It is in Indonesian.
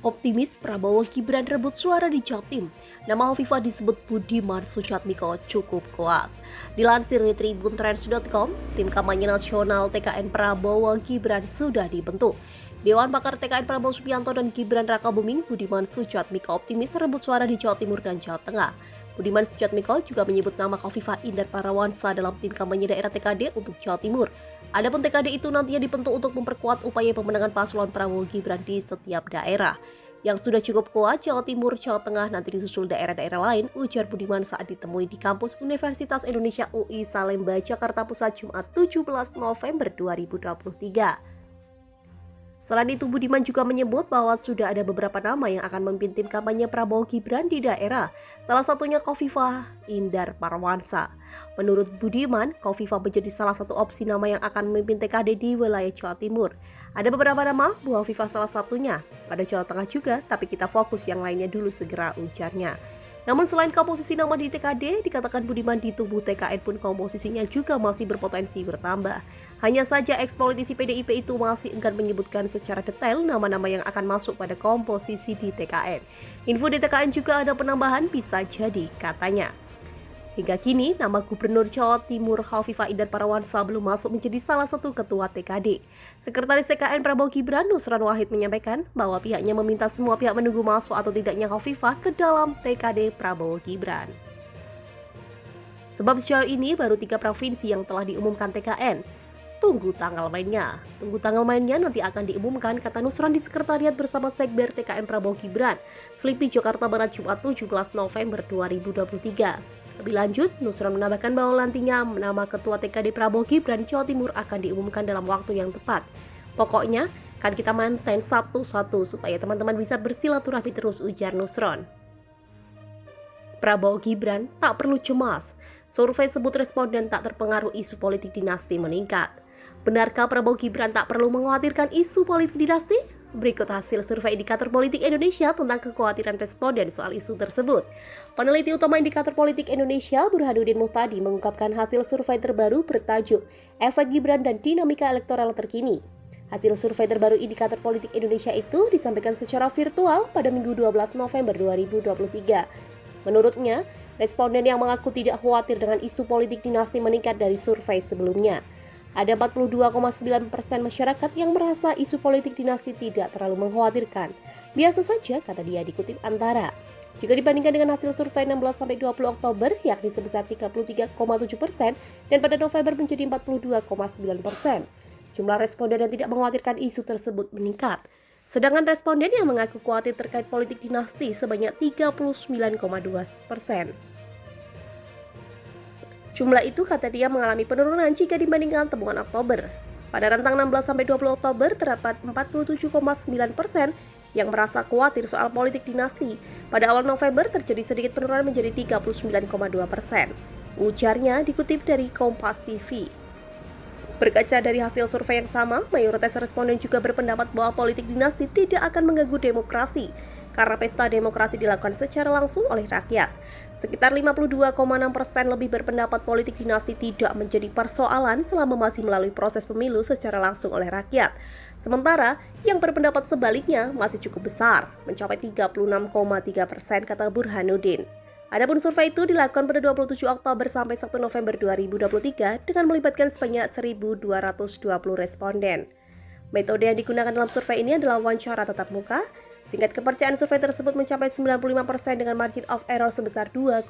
Optimis Prabowo Gibran rebut suara di Jatim. Nama Hovifah disebut Budiman Sujatmiko cukup kuat. Dilansir di tribuntrends.com, tim kampanye nasional TKN Prabowo Gibran sudah dibentuk. Dewan Pakar TKN Prabowo Subianto dan Gibran Rakabuming Budiman Sujatmiko optimis rebut suara di Jawa Timur dan Jawa Tengah. Budiman Sujatmiko juga menyebut nama Hovifah Indar Parawansa dalam tim kampanye daerah TKD untuk Jawa Timur. Adapun TKD itu nantinya dibentuk untuk memperkuat upaya pemenangan paslon Prabowo Gibran di setiap daerah. Yang sudah cukup kuat, Jawa Timur, Jawa Tengah nanti disusul daerah-daerah lain, ujar Budiman saat ditemui di kampus Universitas Indonesia UI Salemba, Jakarta Pusat, Jumat 17 November 2023. Selain itu, Budiman juga menyebut bahwa sudah ada beberapa nama yang akan memimpin tim kampanye Prabowo Gibran di daerah, salah satunya Hovifah Indar Parawansa. Menurut Budiman, Hovifah menjadi salah satu opsi nama yang akan memimpin TKD di wilayah Jawa Timur. Ada beberapa nama, Bu Hovifah salah satunya. Ada Jawa Tengah juga, tapi kita fokus yang lainnya dulu segera, ujarnya. Namun selain komposisi nama di TKD, dikatakan Budiman di tubuh TKN pun komposisinya juga masih berpotensi bertambah. Hanya saja ex-politisi PDIP itu masih enggan menyebutkan secara detail nama-nama yang akan masuk pada komposisi di TKN. Info di TKN juga ada penambahan bisa jadi katanya. Hingga kini, nama Gubernur Jawa Timur Hovifah Indar Parawansa belum masuk menjadi salah satu ketua TKD. Sekretaris TKN Prabowo Gibran Nusron Wahid menyampaikan bahwa pihaknya meminta semua pihak menunggu masuk atau tidaknya Hovifah ke dalam TKD Prabowo Gibran. Sebab sejauh ini baru 3 provinsi yang telah diumumkan TKN. Tunggu tanggal mainnya. Tunggu tanggal mainnya nanti akan diumumkan, kata Nusron di sekretariat bersama Sekber TKN Prabowo Gibran, Selipi Jakarta Barat Jumat 17 November 2023. Lebih lanjut, Nusron menambahkan bahwa nantinya nama Ketua TKD Prabowo Gibran Jawa Timur akan diumumkan dalam waktu yang tepat. Pokoknya, kan kita maintain satu-satu supaya teman-teman bisa bersilaturahmi terus, ujar Nusron. Prabowo Gibran tak perlu cemas. Survei sebut responden tak terpengaruh isu politik dinasti meningkat. Benarkah Prabowo Gibran tak perlu mengkhawatirkan isu politik dinasti? Berikut hasil survei Indikator Politik Indonesia tentang kekhawatiran responden soal isu tersebut. Peneliti utama Indikator Politik Indonesia, Burhanuddin Muhtadi, mengungkapkan hasil survei terbaru bertajuk Efek Gibran dan Dinamika Elektoral Terkini. Hasil survei terbaru Indikator Politik Indonesia itu disampaikan secara virtual pada Minggu 12 November 2023. Menurutnya, responden yang mengaku tidak khawatir dengan isu politik dinasti meningkat dari survei sebelumnya. Ada 42,9% masyarakat yang merasa isu politik dinasti tidak terlalu mengkhawatirkan. Biasa saja, kata dia, dikutip Antara. Jika dibandingkan dengan hasil survei 16-20 Oktober, yakni sebesar 33,7% dan pada November menjadi 42,9%. Jumlah responden yang tidak mengkhawatirkan isu tersebut meningkat. Sedangkan responden yang mengaku khawatir terkait politik dinasti sebanyak 39,2%. Jumlah itu, kata dia, mengalami penurunan jika dibandingkan temuan Oktober. Pada rentang 16-20 Oktober, terdapat 47,9% yang merasa khawatir soal politik dinasti. Pada awal November, terjadi sedikit penurunan menjadi 39,2%. Ujarnya dikutip dari Kompas TV. Berkaca dari hasil survei yang sama, mayoritas responden juga berpendapat bahwa politik dinasti tidak akan mengganggu demokrasi, karena pesta demokrasi dilakukan secara langsung oleh rakyat. Sekitar 52,6% lebih berpendapat politik dinasti tidak menjadi persoalan selama masih melalui proses pemilu secara langsung oleh rakyat. Sementara, yang berpendapat sebaliknya masih cukup besar, mencapai 36,3%, kata Burhanuddin. Adapun survei itu dilakukan pada 27 Oktober sampai 1 November 2023 dengan melibatkan sebanyak 1.220 responden. Metode yang digunakan dalam survei ini adalah wawancara tatap muka. Tingkat kepercayaan survei tersebut mencapai 95% dengan margin of error sebesar 2,9%.